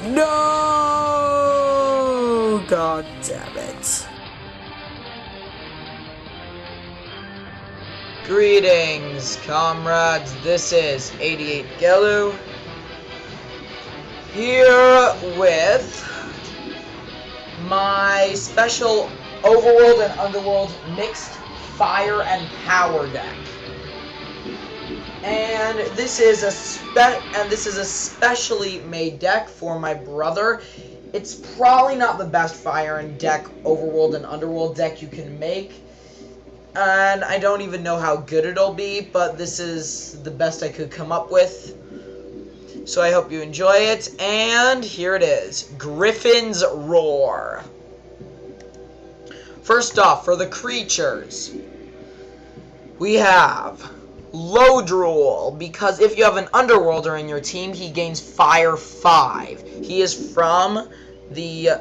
No! God damn it. Greetings, comrades. This is 88 Gelu here with my special overworld and underworld mixed fire and power deck. And this is a specially made deck for my brother. It's probably not the best fire and deck overworld and underworld deck you can make. And I don't even know how good it'll be, but this is the best I could come up with. So I hope you enjoy it. And here it is. Griffin's Roar. First off, for the creatures, we have Lodrul, because if you have an Underworlder in your team, he gains Fire 5. He is from the,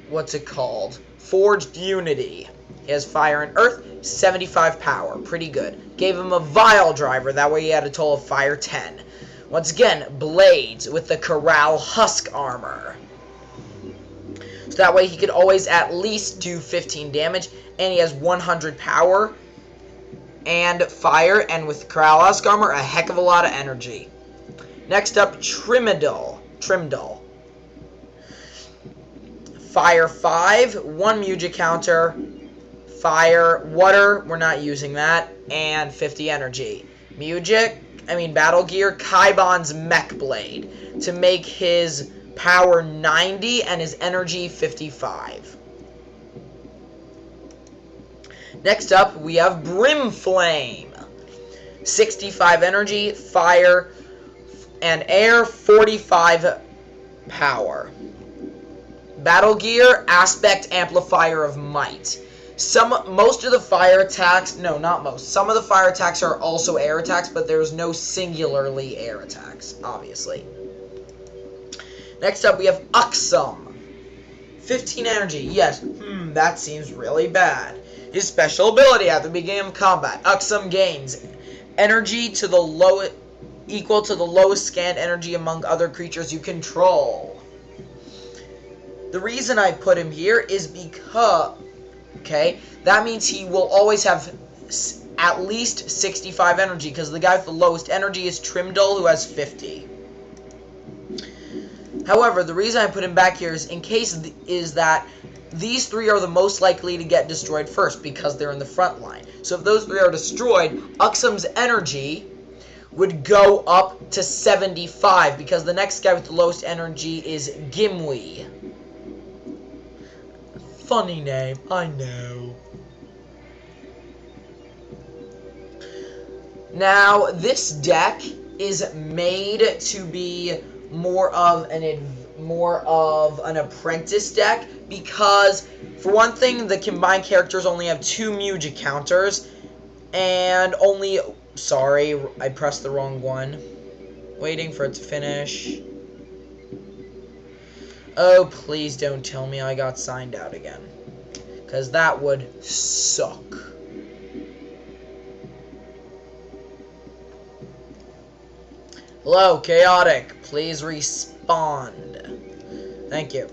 what's it called? Forged Unity. He has Fire and Earth, 75 power. Pretty good. Gave him a Vile Driver, that way he had a total of Fire 10. Once again, Blades with the Corral Husk Armor. So that way he could always at least do 15 damage, and he has 100 power and fire, and with Corral Husk Armor, a heck of a lot of energy. Next up, Trimdal. Fire 5, 1 Music counter, Fire, Water, we're not using that, and 50 energy. Battle Gear, Kaibon's Mech Blade, to make his power 90 and his energy 55. Next up, we have Brimflame. 65 energy, fire, and air, 45 power. Battle Gear, Aspect Amplifier of Might. Most of the fire attacks, no, not most. Some of the fire attacks are also air attacks, but there's no singularly air attacks, obviously. Next up, we have Uxum. 15 energy, yes, that seems really bad. His special ability at the beginning of combat, Uxum gains energy to the equal to the lowest scanned energy among other creatures you control. The reason I put him here is because, that means he will always have at least 65 energy, because the guy with the lowest energy is Trimdal, who has 50. However, the reason I put him back here is that these three are the most likely to get destroyed first, because they're in the front line. So if those three are destroyed, Uxum's energy would go up to 75, because the next guy with the lowest energy is Gimli. Funny name, I know. Now, this deck is made to be more of an apprentice deck, because for one thing, the combined characters only have 2 Music counters, and sorry, I pressed the wrong one. Waiting for it to finish. Oh, please don't tell me I got signed out again, because that would suck. Hello, Chaotic. Please respond. Thank you.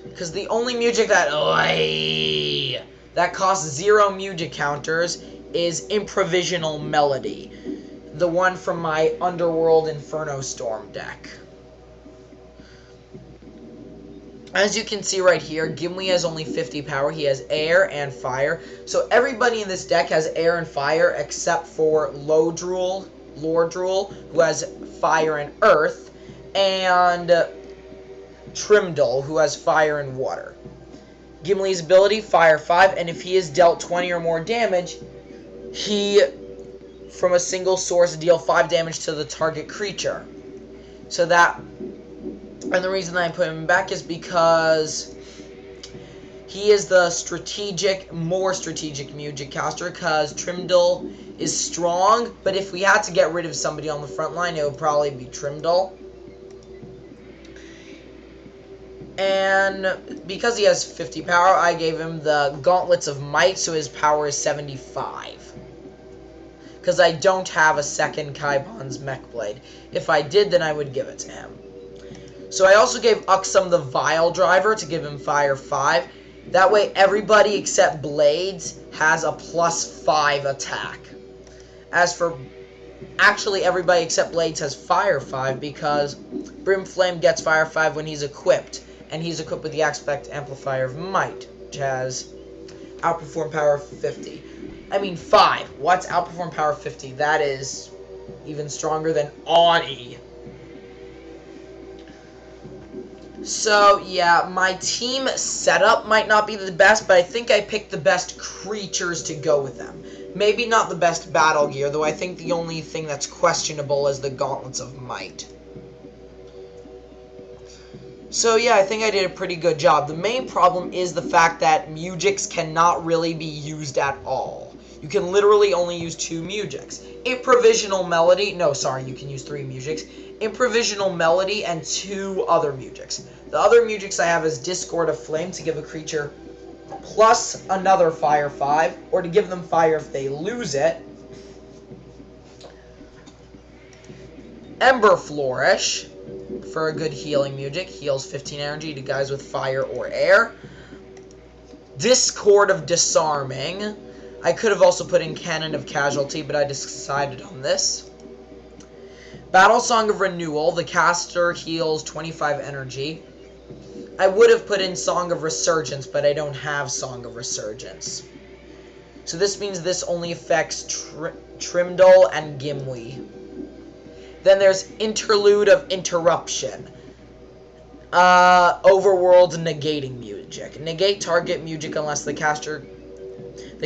Because the only music that costs 0 music counters is Improvisional Melody, the one from my Underworld Inferno Storm deck. As you can see right here, Gimli has only 50 power. He has air and fire. So everybody in this deck has air and fire except for Lodrul, who has fire and earth, and Trimdal, who has fire and water. Gimli's ability, Fire 5, and if he is dealt 20 or more damage, he, from a single source, deal 5 damage to the target creature. And the reason I put him back is because he is the more strategic Music caster, because Trimdal is strong, but if we had to get rid of somebody on the front line, it would probably be Trimdal. And because he has 50 power, I gave him the Gauntlets of Might, so his power is 75. Because I don't have a second Kaibon's Mech Blade. If I did, then I would give it to him. So I also gave Uxum the Vile Driver to give him Fire 5. That way everybody except Blades has a +5 attack. As for... Actually, everybody except Blades has Fire 5 because Brimflame gets Fire 5 when he's equipped. And he's equipped with the Aspect Amplifier of Might, which has Outperform Power 50. I mean 5. What's Outperform Power 50? That is even stronger than Ani. So, yeah, my team setup might not be the best, but I think I picked the best creatures to go with them. Maybe not the best battle gear, though I think the only thing that's questionable is the Gauntlets of Might. So, yeah, I think I did a pretty good job. The main problem is the fact that Mujiks cannot really be used at all. You can literally only use 2 Mujiks. Improvisional Melody... No, sorry, you can use 3 Mujiks. Improvisional Melody and 2 other Mujiks. The other Mujiks I have is Discord of Flame to give a creature plus another Fire 5, or to give them Fire if they lose it. Ember Flourish for a good healing Mujik. Heals 15 energy to guys with Fire or Air. Discord of Disarming. I could have also put in Cannon of Casualty, but I decided on this. Battle Song of Renewal. The caster heals 25 energy. I would have put in Song of Resurgence, but I don't have Song of Resurgence. So this means this only affects Trimdal and Gimli. Then there's Interlude of Interruption. Overworld Negating Mujik. Negate target Mujik unless the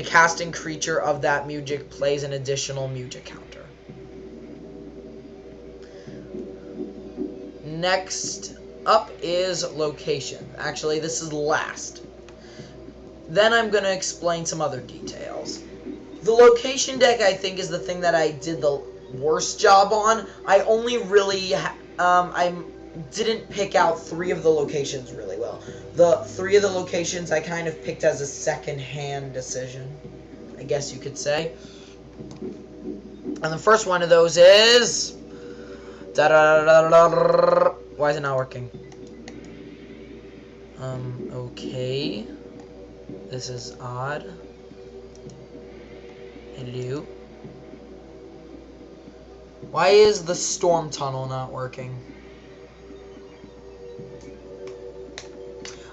casting creature of that Mujik plays an additional Mujik counter. Next up is location. Actually, this is last. Then I'm going to explain some other details. The location deck, I think, is the thing that I did the worst job on. I only really... I didn't pick out 3 of the locations really well. The 3 of the locations I kind of picked as a second-hand decision, I guess you could say. And the first one of those is... Why is it not working? Okay. This is odd. Hello. Why is the storm tunnel not working?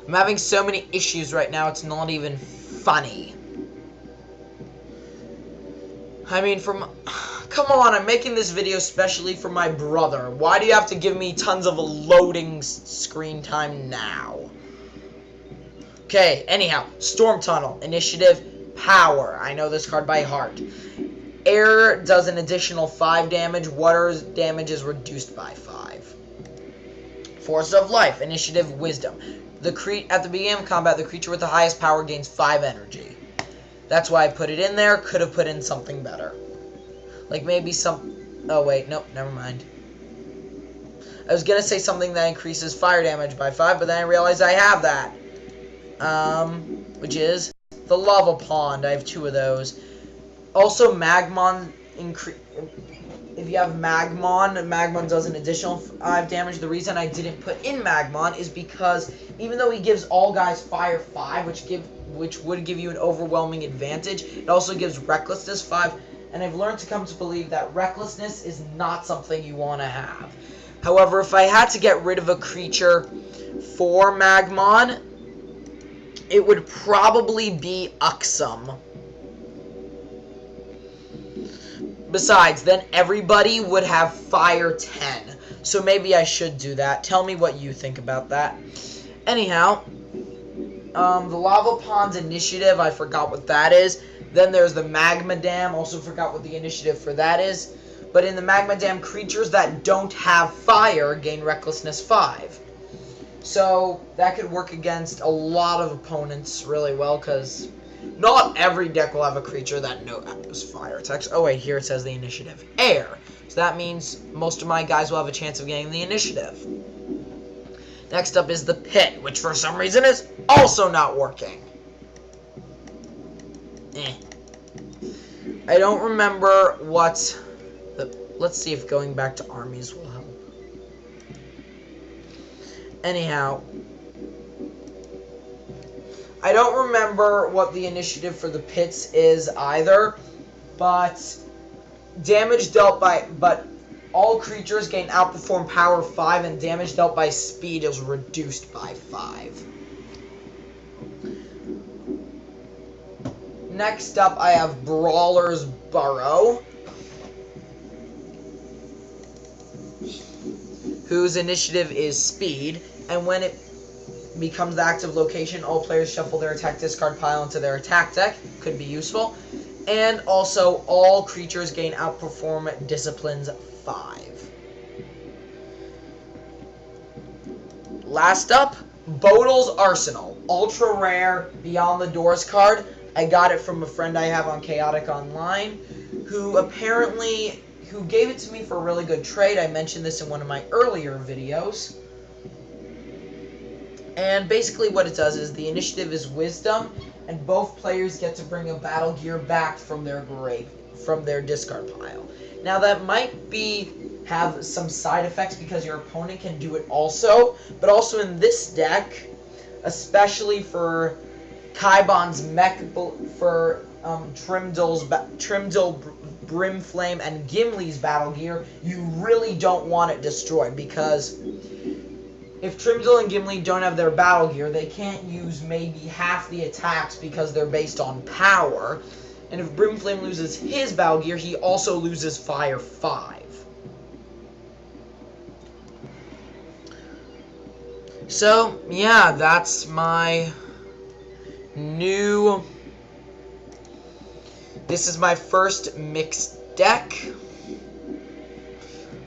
I'm having so many issues right now, it's not even funny. I mean, come on, I'm making this video specially for my brother. Why do you have to give me tons of loading screen time now? Okay, anyhow, Storm Tunnel, Initiative, Power. I know this card by heart. Air does an additional 5 damage. Water's damage is reduced by 5. Force of Life, Initiative, Wisdom. At the beginning of combat, the creature with the highest power gains 5 energy. That's why I put it in there. Could have put in something better. Like maybe some... Oh, wait. Nope. Never mind. I was going to say something that increases fire damage by 5, but then I realized I have that. Which is the Lava Pond. I have 2 of those. Also, Magmon... If you have Magmon does an additional 5 damage. The reason I didn't put in Magmon is because even though he gives all guys Fire 5, which would give you an overwhelming advantage, it also gives Recklessness 5, and I've learned to come to believe that Recklessness is not something you want to have. However, if I had to get rid of a creature for Magmon, it would probably be Uxum. Besides, then everybody would have Fire 10. So maybe I should do that. Tell me what you think about that. Anyhow, the Lava Pond's initiative, I forgot what that is. Then there's the Magma Dam, also forgot what the initiative for that is. But in the Magma Dam, creatures that don't have fire gain Recklessness 5. So that could work against a lot of opponents really well, because... not every deck will have a creature that knows fire attacks. Oh wait, here it says the initiative. Air. So that means most of my guys will have a chance of getting the initiative. Next up is the Pit, which for some reason is also not working. I don't remember what... Let's see if going back to armies will help. Anyhow, I don't remember what the initiative for the pits is either, but damage dealt by, but all creatures gain outperform power 5, and damage dealt by speed is reduced by 5. Next up, I have Brawler's Burrow, whose initiative is speed, and when it becomes the active location, all players shuffle their attack discard pile into their attack deck. Could be useful. And also, all creatures gain outperform disciplines 5. Last up, Barlows Arsenal. Ultra rare Beyond the Doors card. I got it from a friend I have on Chaotic Online, who gave it to me for a really good trade. I mentioned this in one of my earlier videos. And basically what it does is the initiative is Wisdom, and both players get to bring a battle gear back from their discard pile. Now that might have some side effects because your opponent can do it also, but also in this deck, especially for Kaibon's mech, for Trimdil, Brimflame, and Gimli's battle gear, you really don't want it destroyed, because if Trimdil and Gimli don't have their battle gear, they can't use maybe half the attacks because they're based on power. And if Brimflame loses his battle gear, he also loses Fire 5. So, yeah, that's my this is my first mixed deck.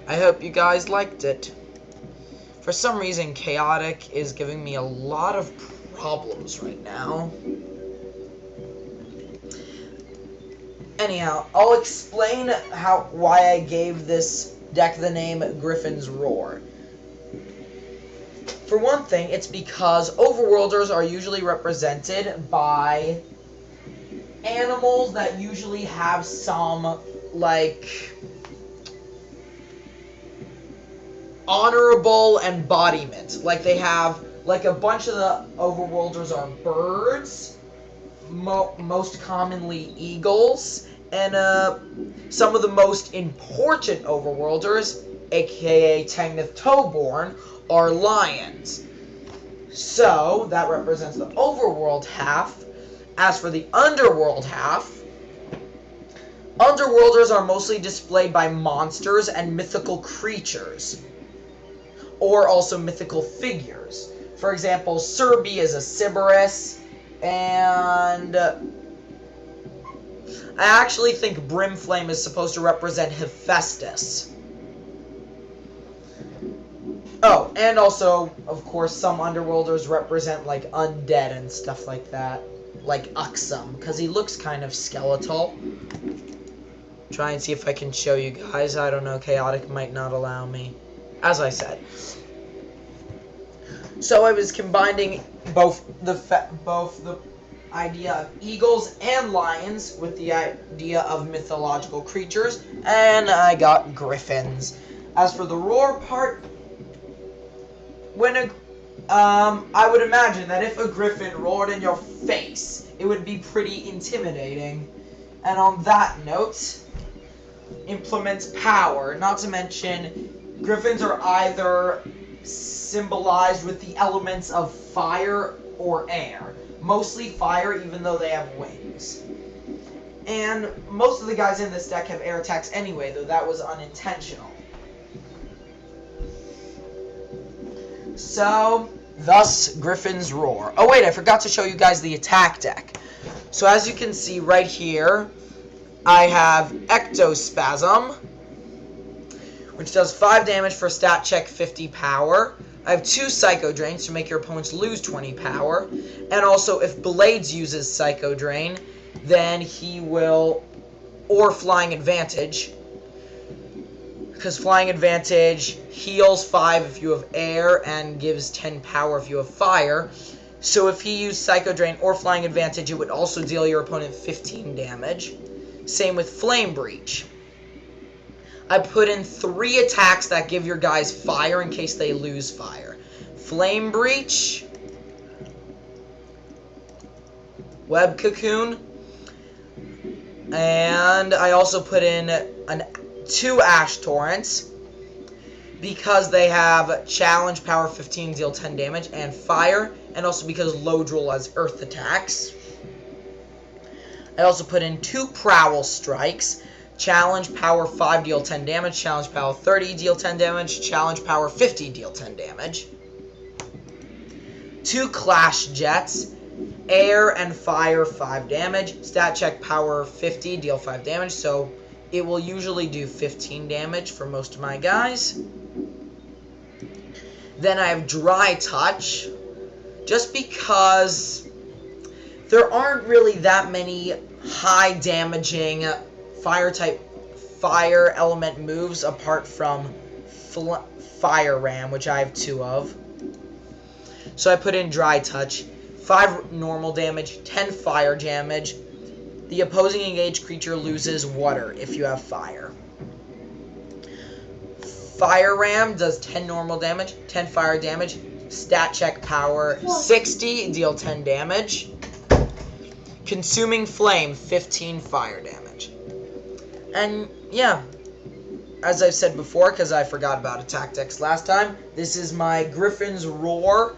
I hope you guys liked it. For some reason, Chaotic is giving me a lot of problems right now. Anyhow, I'll explain why I gave this deck the name Griffin's Roar. For one thing, it's because Overworlders are usually represented by animals that usually have some, like, honorable embodiment. Like, they have, like, a bunch of the Overworlders are birds, most commonly eagles, and some of the most important Overworlders, aka Tangnith Toeborn, are lions. So, that represents the overworld half. As for the underworld half, Underworlders are mostly displayed by monsters and mythical creatures, or also mythical figures. For example, Serby is a Sybaris, and I actually think Brimflame is supposed to represent Hephaestus. Oh, and also, of course, some Underworlders represent, like, undead and stuff like that. Like Uxum, because he looks kind of skeletal. Try and see if I can show you guys. I don't know, Chaotic might not allow me. As I said. So I was combining both the idea of eagles and lions with the idea of mythological creatures, and I got griffins. As for the roar part, I would imagine that if a griffin roared in your face, it would be pretty intimidating. And on that note, implements power. Not to mention, griffins are either symbolized with the elements of fire or air. Mostly fire, even though they have wings. And most of the guys in this deck have air attacks anyway, though that was unintentional. So, thus, Griffin's Roar. Oh wait, I forgot to show you guys the attack deck. So as you can see right here, I have Ectospasm, which does 5 damage for stat check 50 power. I have 2 Psycho Drains to make your opponents lose 20 power. And also, if Blades uses Psycho Drain, then he will, or Flying Advantage, because Flying Advantage heals 5 if you have air and gives 10 power if you have fire. So if he used Psycho Drain or Flying Advantage, it would also deal your opponent 15 damage. Same with Flame Breach. I put in 3 attacks that give your guys fire in case they lose fire. Flame Breach, Web Cocoon, and I also put in 2 Ash Torrents because they have Challenge Power 15, deal 10 damage, and Fire, and also because Lodril has Earth attacks. I also put in 2 Prowl Strikes, Challenge Power 5, deal 10 damage, Challenge Power 30, deal 10 damage, Challenge Power 50, deal 10 damage. 2 Clash Jets, Air and Fire 5 damage, Stat Check Power 50, deal 5 damage, so it will usually do 15 damage for most of my guys. Then I have Dry Touch, just because there aren't really that many high damaging fire element moves apart from Fire Ram, which I have 2 of. So I put in Dry Touch, 5 normal damage, 10 fire damage. The opposing engaged creature loses water if you have fire. Fire Ram does 10 normal damage, 10 fire damage, Stat Check Power 60, deal 10 damage. Consuming Flame, 15 fire damage. And yeah, as I've said before, because I forgot about attack decks last time, this is my Griffin's Roar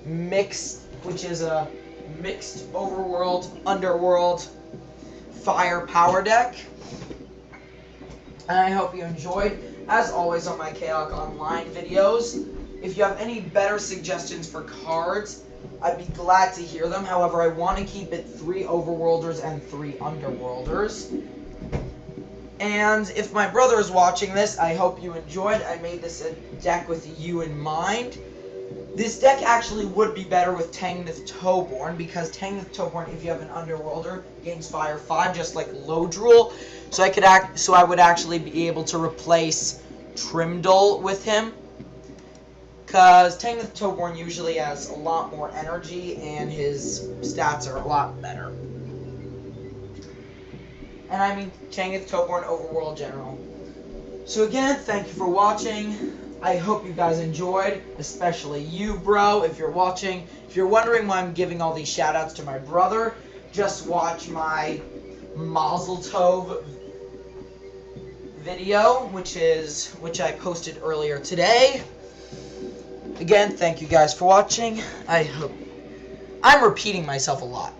mixed, which is a mixed overworld, underworld, fire power deck. And I hope you enjoyed. As always on my Chaos Online videos, if you have any better suggestions for cards, I'd be glad to hear them. However, I want to keep it 3 Overworlders and 3 Underworlders. And if my brother is watching this, I hope you enjoyed. I made this a deck with you in mind. This deck actually would be better with Tangnith Toeborn, because Tangnith Toeborn, if you have an Underworlder, gains Fire 5, just like Lodril. So I would actually be able to replace Trimdal with him, because Tangnith Toeborn usually has a lot more energy, and his stats are a lot better. And I mean Tangnith Toeborn Overworld General. So again, thank you for watching. I hope you guys enjoyed, especially you, bro, if you're watching. If you're wondering why I'm giving all these shoutouts to my brother, just watch my Mazel Tov video, which I posted earlier today. Again, thank you guys for watching. I'm repeating myself a lot.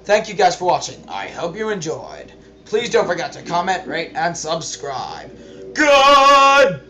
Thank you guys for watching. I hope you enjoyed. Please don't forget to comment, rate, and subscribe. Goodbye!